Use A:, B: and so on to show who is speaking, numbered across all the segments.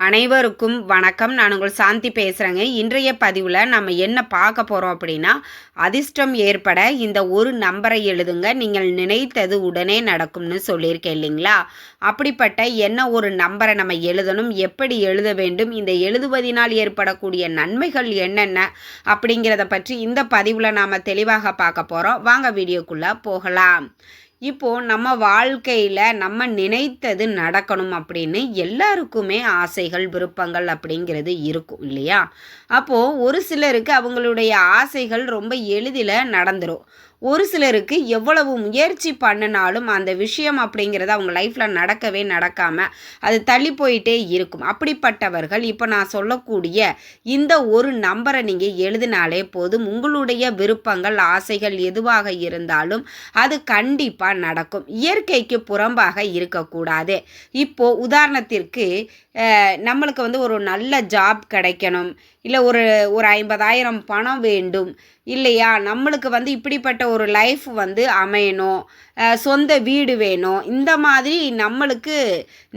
A: அனைவருக்கும் வணக்கம். நான் உங்கள் சாந்தி பேசுகிறேங்க. இன்றைய பதிவில் நம்ம என்ன பார்க்க போகிறோம் அப்படின்னா, அதிர்ஷ்டம் ஏற்பட இந்த ஒரு நம்பரை எழுதுங்க, நீங்கள் நினைத்தது உடனே நடக்கும்னு சொல்லியிருக்கேன் இல்லைங்களா? அப்படிப்பட்ட என்ன ஒரு நம்பரை நம்ம எழுதணும், எப்படி எழுத வேண்டும், இந்த எழுதுவதினால் ஏற்படக்கூடிய நன்மைகள் என்னென்ன அப்படிங்கிறத பற்றி இந்த பதிவில் நாம் தெளிவாக பார்க்க போகிறோம். வாங்க வீடியோக்குள்ளே போகலாம். இப்போது நம்ம வாழ்க்கையில் நம்ம நினைத்தது நடக்கணும் அப்படின்னு எல்லாருக்குமே ஆசைகள் விருப்பங்கள் அப்படிங்கிறது இருக்கும் இல்லையா? அப்போது ஒரு சிலருக்கு அவங்களுடைய ஆசைகள் ரொம்ப எளிதில் நடந்துடும். ஒரு சிலருக்கு எவ்வளவு முயற்சி பண்ணினாலும் அந்த விஷயம் அப்படிங்கிறது அவங்க லைஃப்பில் நடக்கவே நடக்காமல் அது தள்ளி போயிட்டே இருக்கும். அப்படிப்பட்டவர்கள் இப்போ நான் சொல்லக்கூடிய இந்த ஒரு நம்பரை நீங்கள் எழுதினாலே போதும், உங்களுடைய விருப்பங்கள் ஆசைகள் எதுவாக இருந்தாலும் அது கண்டிப்பாக நடக்கும். இயற்கைக்கு புறம்பாக இருக்கக்கூடாது. இப்போது உதாரணத்திற்கு நம்மளுக்கு ஒரு நல்ல ஜாப் கிடைக்கணும், இல்லை ஒரு ஒரு 50,000 பணம் வேண்டும் இல்லையா? நம்மளுக்கு இப்படிப்பட்ட ஒரு லைஃப் அமையணும், சொந்த வீடு வேணும், இந்த மாதிரி நம்மளுக்கு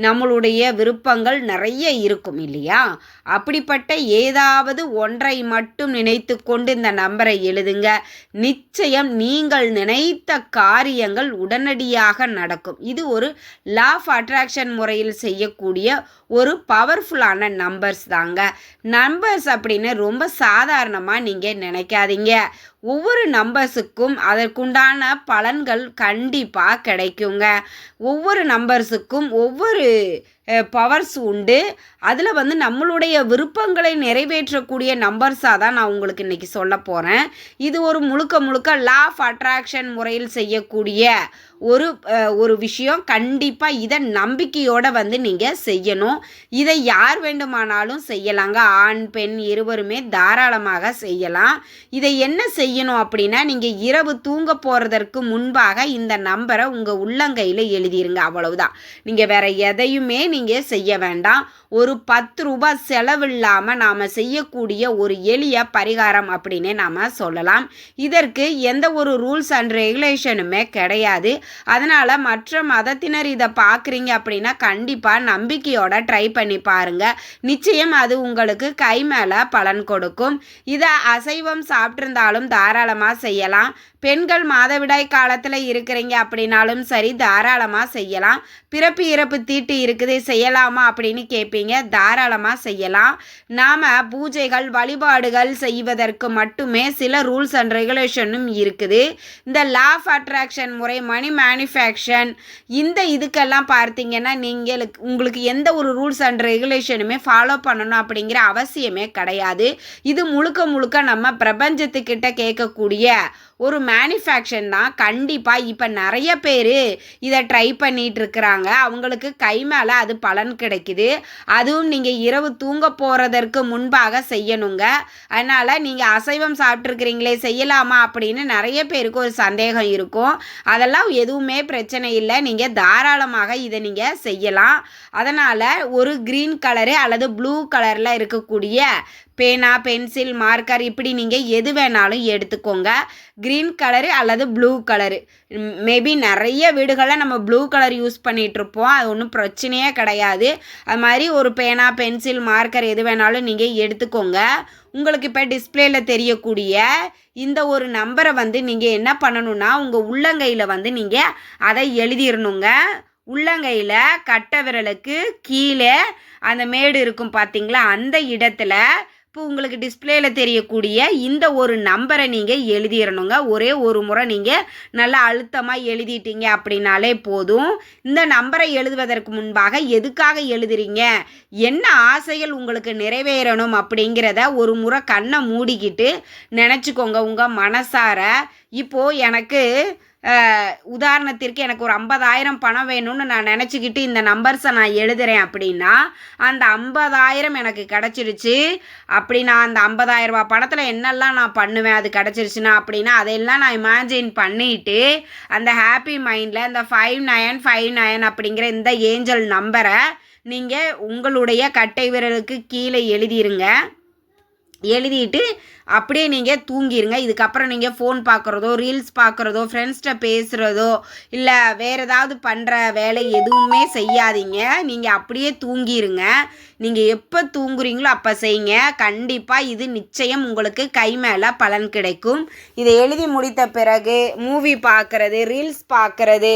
A: நம்மளுடைய விருப்பங்கள் நிறைய இருக்கும் இல்லையா? அப்படிப்பட்ட ஏதாவது ஒன்றை மட்டும் நினைத்து கொண்டு இந்த நம்பரை எழுதுங்க. நிச்சயம் நீங்கள் நினைத்த காரியங்கள் உடனடியாக நடக்கும். இது ஒரு லா ஆஃப் அட்ராக்ஷன் முறையில் செய்யக்கூடிய ஒரு பவர்ஃபுல்லான நம்பர்ஸ் தாங்க. நம்பர்ஸ் அப்படின்னு ரொம்ப சாதாரணமாக நீங்கள் நினைக்காதீங்க. ஒவ்வொரு நம்பர்ஸுக்கும் அதற்குண்டான பலன்கள் கண்டிப்பாக கிடைக்குங்க. ஒவ்வொரு நம்பர்ஸுக்கும் ஒவ்வொரு பவர்ஸ் உண்டு. அதில் நம்மளுடைய விருப்பங்களை நிறைவேற்றக்கூடிய நம்பர்ஸாக தான் நான் உங்களுக்கு இன்றைக்கி சொல்ல போகிறேன். இது ஒரு முழுக்க லா ஆஃப் அட்ராக்ஷன் முறையில் செய்யக்கூடிய ஒரு விஷயம். கண்டிப்பாக இதை நம்பிக்கையோடு நீங்கள் செய்யணும். இதை யார் வேண்டுமானாலும் செய்யலாங்க. ஆண் பெண் இருவருமே தாராளமாக செய்யலாம். இதை என்ன செய்யணும் அப்படின்னா, நீங்கள் இரவு தூங்க போகிறதற்கு முன்பாக இந்த நம்பரை உங்கள் உள்ளங்கையில் எழுதிருங்க. அவ்வளவுதான். நீங்கள் வேறு எதையுமே நீங்கள் செய்ய வேண்டாம். ஒரு 10 ரூபாய் செலவில்லாமல் நாம் செய்யக்கூடிய ஒரு எளிய பரிகாரம் அப்படின்னே நாம் சொல்லலாம். இதற்கு எந்த ஒரு ரூல்ஸ் அண்ட் ரெகுலேஷனுமே கிடையாது. அதனால் மற்ற மதத்தினர் இதை பார்க்குறீங்க அப்படின்னா கண்டிப்பாக நம்பிக்கையோட ட்ரை பண்ணி பாருங்கள். நிச்சயம் அது உங்களுக்கு கை மேலே பலன் கொடுக்கும். இதை அசைவம் சாப்பிட்ருந்தாலும் தாராளமாக செய்யலாம். பெண்கள் மாதவிடாய் காலத்தில் இருக்கிறீங்க அப்படின்னாலும் சரி, தாராளமாக செய்யலாம். பிறப்பு இறப்பு தீட்டு இருக்குது, செய்யலாமா அப்படின்னு கேட்பீங்க. தாராளமாக செய்யலாம். நாம் பூஜைகள் வழிபாடுகள் செய்வதற்கு மட்டுமே சில ரூல்ஸ் அண்ட் ரெகுலேஷனும் இருக்குது. இந்த லா ஆஃப் அட்ராக்ஷன் முறை, மணி மேனுஃபேக்சன், இதுக்கெல்லாம் பார்த்தீங்கன்னா உங்களுக்கு எந்த ஒரு ரூல்ஸ் அண்ட் ரெகுலேஷனுமே ஃபாலோ பண்ணணும் அப்படிங்கிற அவசியமே கிடையாது. இது முழுக்க நம்ம பிரபஞ்சத்துக்கிட்ட கேட்கக்கூடிய ஒரு மேனுஃபேக்சன் தான். கண்டிப்பாக இப்போ நிறைய பேர் இதை ட்ரை பண்ணிகிட்டு இருக்கிறாங்க. அவங்களுக்கு கை மேலே அது பலன் கிடைக்குது. அதுவும் நீங்கள் இரவு தூங்க போகிறதற்கு முன்பாக செய்யணுங்க. அதனால் நீங்கள் அசைவம் சாப்பிட்ருக்கிறீங்களே, செய்யலாமா அப்படின்னு நிறைய பேருக்கு ஒரு சந்தேகம் இருக்கும். அதெல்லாம் எதுவுமே பிரச்சனை இல்லை. நீங்கள் தாராளமாக இதை நீங்கள் செய்யலாம். அதனால் ஒரு க்ரீன் கலரு அல்லது ப்ளூ கலரில் இருக்கக்கூடிய பேனா, பென்சில், மார்க்கர் இப்படி நீங்கள் எது வேணாலும் எடுத்துக்கோங்க. க்ரீன் கலரு அல்லது ப்ளூ கலரு. மேபி நிறைய வீடுகளில் நம்ம ப்ளூ கலர் யூஸ் பண்ணிகிட்ருப்போம். அது ஒன்றும் பிரச்சனையே கிடையாது. அது மாதிரி ஒரு பேனா, பென்சில், மார்க்கர் எது வேணாலும் நீங்கள் எடுத்துக்கோங்க. உங்களுக்கு இப்போ டிஸ்பிளேயில் தெரியக்கூடிய இந்த ஒரு நம்பரை நீங்கள் என்ன பண்ணணுன்னா, உங்கள் உள்ளங்கையில் நீங்கள் அதை எழுதிடணுங்க. உள்ளங்கையில் கட்டை விரலுக்கு கீழே அந்த மேடு இருக்கும் பார்த்தீங்களா, அந்த இடத்துல இப்போ உங்களுக்கு டிஸ்பிளேயில் தெரியக்கூடிய இந்த ஒரு நம்பரை நீங்கள் எழுதிடணுங்க. ஒரே ஒரு முறை நீங்கள் நல்லா அழுத்தமாக எழுதிட்டீங்க அப்படின்னாலே போதும். இந்த நம்பரை எழுதுவதற்கு முன்பாக எதுக்காக எழுதுறீங்க, என்ன ஆசைகள் உங்களுக்கு நிறைவேறணும் அப்படிங்கிறத ஒரு முறை கண்ணை மூடிக்கிட்டு நினச்சிக்கோங்க உங்கள் மனசார. இப்போது எனக்கு உதாரணத்திற்கு எனக்கு ஒரு 50,000 பணம் வேணும்னு நான் நினச்சிக்கிட்டு இந்த நம்பர்ஸை நான் எழுதுகிறேன் அப்படின்னா, அந்த 50,000 எனக்கு கிடச்சிருச்சு அப்படின்னா, அந்த 50,000 ரூபா பணத்தில் என்னெல்லாம் நான் பண்ணுவேன் அது கிடச்சிருச்சுன்னா அப்படின்னா, அதையெல்லாம் நான் இமேஜின் பண்ணிவிட்டு அந்த ஹாப்பி மைண்டில் இந்த 5959 அப்படிங்கிற இந்த ஏஞ்சல் நம்பரை நீங்கள் உங்களுடைய கட்டை விரலுக்கு கீழே எழுதிருங்க. எழுதிட்டு அப்படியே நீங்கள் தூங்கிடுங்க. இதுக்கப்புறம் நீங்கள் ஃபோன் பார்க்குறதோ, ரீல்ஸ் பார்க்குறதோ, ஃப்ரெண்ட்ஸ்கிட்ட பேசுகிறதோ, இல்லை வேறு ஏதாவது பண்ணுற வேலை எதுவுமே செய்யாதீங்க. நீங்கள் அப்படியே தூங்கிடுங்க. நீங்கள் எப்போ தூங்குறீங்களோ அப்போ செய்யுங்க. கண்டிப்பாக இது நிச்சயம் உங்களுக்கு கை மேலே பலன் கிடைக்கும். இதை எழுதி முடித்த பிறகு மூவி பார்க்குறது, ரீல்ஸ் பார்க்குறது,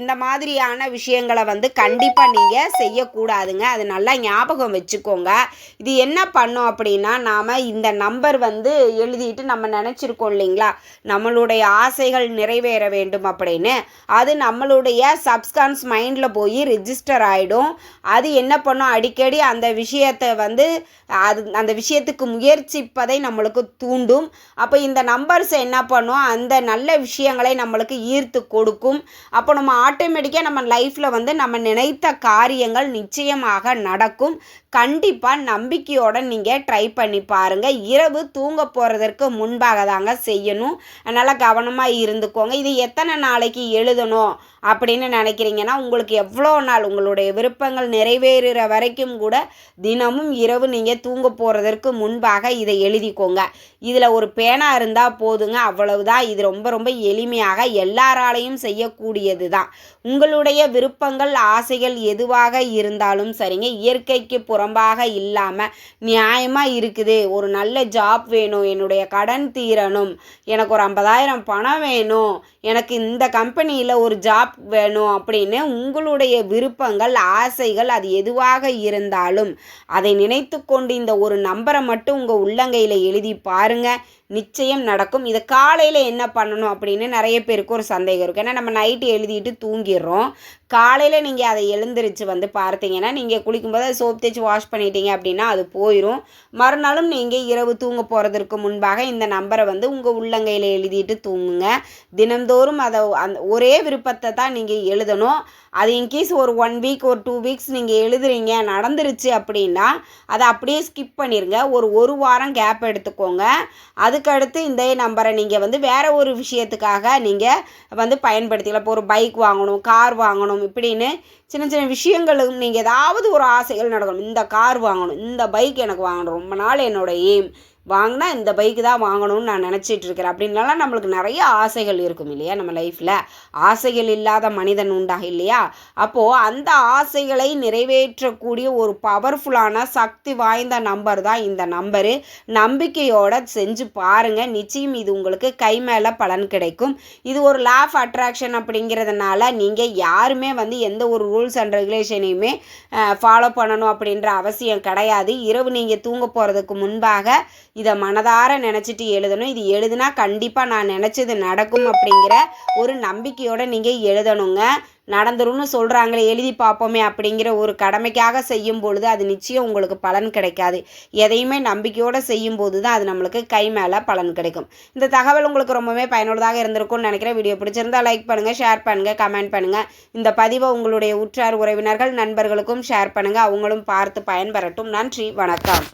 A: இந்த மாதிரியான விஷயங்களை கண்டிப்பாக நீங்கள் செய்யக்கூடாதுங்க. அது நல்லா ஞாபகம் வச்சுக்கோங்க. இது என்ன பண்ணும் அப்படின்னா, நாம் இந்த நம்பர் எழுதிட்டு நம்ம நினச்சிருக்கோம் இல்லைங்களா, நம்மளுடைய ஆசைகள் நிறைவேற வேண்டும் அப்படின்னு, அது நம்மளுடைய சப்கான்ஷியஸ் மைண்டில் போய் ரிஜிஸ்டர் ஆகிடும். அது என்ன பண்ணும், அடிக்கடி அந்த விஷயத்தை அந்த விஷயத்துக்கு முயற்சிப்பதை நம்மளுக்கு தூண்டும். அப்போ இந்த நம்பர்ஸ் என்ன பண்ணும், அந்த நல்ல விஷயங்களை நம்மளுக்கு ஈர்த்து கொடுக்கும். அப்போ நம்ம ஆட்டோமேட்டிக்காக நம்ம லைஃப்பில் நம்ம நினைத்த காரியங்கள் நிச்சயமாக நடக்கும். கண்டிப்பாக நம்பிக்கையோடு நீங்கள் ட்ரை பண்ணி பாருங்கள். இரவு தூங்க போகிறதற்கு முன்பாக தாங்க செய்யணும். அதனால் கவனமாக இருந்துக்கோங்க. இது எத்தனை நாளைக்கு எழுதணும் அப்படின்னு நினைக்கிறீங்கன்னா, உங்களுக்கு எவ்வளோ நாள் உங்களுடைய விருப்பங்கள் நிறைவேறுகிற வரைக்கும் கூட தினமும் இரவு நீங்கள் தூங்க போகிறதற்கு முன்பாக இதை எழுதிக்கோங்க. இதில் ஒரு பேனா இருந்தால் போதுங்க, அவ்வளவுதான். இது ரொம்ப ரொம்ப எளிமையாக எல்லாராலையும் செய்யக்கூடியது தான். உங்களுடைய விருப்பங்கள் ஆசைகள் எதுவாக இருந்தாலும் சரிங்க, இயற்கைக்கு புறம்பாக இல்லாமல் நியாயமாக இருக்குது. ஒரு நல்ல ஜாப் வேணும், என்னுடைய கடன் தீரணும், எனக்கு ஒரு 50,000 பணம் வேணும், எனக்கு இந்த கம்பெனியில் ஒரு ஜாப் வேணும் அப்படின்னு உங்களுடைய விருப்பங்கள் ஆசைகள் அது எதுவாக இருந்தாலும் அதை நினைத்து கொண்டு இந்த ஒரு நம்பரை மட்டும் உங்கள் உள்ளங்கையில் எழுதி பாருங்கள். நிச்சயம் நடக்கும். இதை காலையில் என்ன பண்ணணும் அப்படின்னு நிறைய பேருக்கு ஒரு சந்தேகம் இருக்குது. ஏன்னா நம்ம நைட்டு எழுதிட்டு தூங்கிடுறோம். காலையில் நீங்கள் அதை எழுந்திரிச்சு பார்த்தீங்கன்னா, நீங்கள் குளிக்கும்போது அதை சோப் தேய்ச்சி வாஷ் பண்ணிட்டீங்க அப்படின்னா அது போயிடும். மறுநாளும் நீங்கள் இரவு தூங்க போகிறதுக்கு முன்பாக இந்த நம்பரை உங்கள் உள்ளங்கையில் எழுதிட்டு தூங்குங்க. தினந்தோறும் அதை ஒரே விருப்பத்தை தான் நீங்கள் எழுதணும். அது இன்கேஸ் ஒரு 1 வீக் ஒரு 2 வீக்ஸ் நீங்கள் எழுதுறீங்க, நடந்துருச்சு அப்படின்னா அதை அப்படியே ஸ்கிப் பண்ணிடுங்க. ஒரு வாரம் கேப் எடுத்துக்கோங்க. அதுக்கடுத்து இந்த நம்பரை நீங்கள் வேறு ஒரு விஷயத்துக்காக நீங்கள் பயன்படுத்திக்கலாம். இப்போ ஒரு பைக் வாங்கணும், கார் வாங்கணும், இப்படின்னு சின்ன சின்ன விஷயங்களும் நீங்கள் ஏதாவது ஒரு ஆசைகள் நடக்கணும். இந்த கார் வாங்கணும், இந்த பைக் எனக்கு வாங்கணும், ரொம்ப நாள் என்னோடய எய்ம், வாங்கினா இந்த பைக்கு தான் வாங்கணும்னு நான் நினச்சிட்டு இருக்கிறேன் அப்படின்னாலாம் நம்மளுக்கு நிறைய ஆசைகள் இருக்கும் இல்லையா நம்ம லைஃப்பில். ஆசைகள் இல்லாத மனிதன் உண்டா இல்லையா? அப்போது அந்த ஆசைகளை நிறைவேற்றக்கூடிய ஒரு பவர்ஃபுல்லான சக்தி வாய்ந்த நம்பர் தான் இந்த நம்பரு. நம்பிக்கையோடு செஞ்சு பாருங்கள். நிச்சயம் இது உங்களுக்கு கை மேலே பலன் கிடைக்கும். இது ஒரு லா ஆஃப் அட்ராக்ஷன் அப்படிங்கிறதுனால நீங்கள் யாருமே எந்த ஒரு ரூல்ஸ் அண்ட் ரெகுலேஷனையுமே ஃபாலோ பண்ணணும் அப்படின்ற அவசியம் கிடையாது. இரவு நீங்கள் தூங்க போகிறதுக்கு முன்பாக இதை மனதார நினச்சிட்டு எழுதணும். இது எழுதுனா கண்டிப்பாக நான் நினச்சது நடக்கும் அப்படிங்கிற ஒரு நம்பிக்கையோடு நீங்கள் எழுதணுங்க. நடந்துரும்னு சொல்கிறாங்களே, எழுதி பார்ப்போமே அப்படிங்கிற ஒரு கடமைக்காக செய்யும் பொழுது அது நிச்சயம் உங்களுக்கு பலன் கிடைக்காது. எதையுமே நம்பிக்கையோடு செய்யும்போது தான் அது நம்மளுக்கு கை மேலே பலன் கிடைக்கும். இந்த தகவல் உங்களுக்கு ரொம்பவே பயனுள்ளதாக இருந்திருக்கும்னு நினைக்கிறேன். வீடியோ பிடிச்சிருந்தால் லைக் பண்ணுங்கள், ஷேர் பண்ணுங்கள், கமெண்ட் பண்ணுங்கள். இந்த பதிவை உங்களுடைய உற்றார் உறவினர்கள் நண்பர்களுக்கும் ஷேர் பண்ணுங்கள். அவங்களும் பார்த்து பயன்பெறட்டும். நன்றி, வணக்கம்.